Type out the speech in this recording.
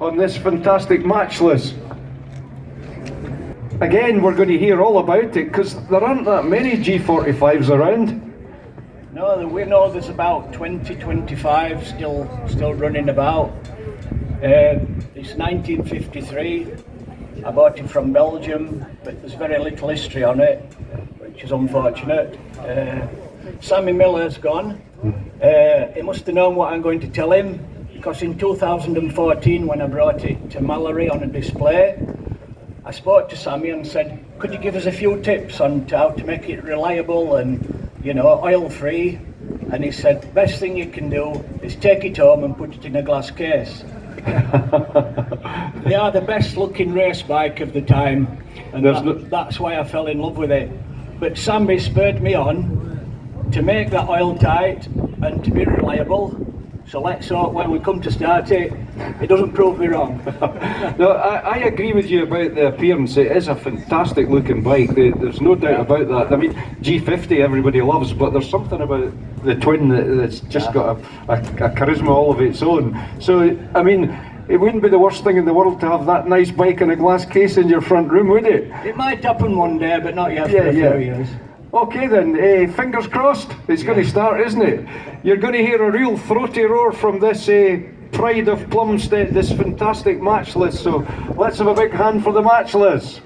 on this fantastic Matchless. Again, we're going to hear all about it because there aren't that many G45s around. No, we know there's about 20-25 still running about. It's 1953. I bought it from Belgium, but there's very little history on it, which is unfortunate. Sammy Miller's gone. He must have known what I'm going to tell him, because in 2014, when I brought it to Mallory on a display, I spoke to Sammy and said, could you give us a few tips on how to make it reliable and, you know, oil-free? And he said, best thing you can do is take it home and put it in a glass case. They are the best looking race bike of the time, and that's why I fell in love with it. But Sammy spurred me on to make that oil tight and to be reliable. So let's hope when we come to start it, it doesn't prove me wrong. No, I agree with you about the appearance. It is a fantastic looking bike. There's no doubt about that. I mean, G50 everybody loves, but there's something about the twin that's just got a charisma all of its own. So, I mean, it wouldn't be the worst thing in the world to have that nice bike in a glass case in your front room, would it? It might happen one day, but not yet for a few years. Okay then, fingers crossed, it's going to start, isn't it? You're going to hear a real throaty roar from this pride of Plumstead, this fantastic Matchless, so let's have a big hand for the Matchless.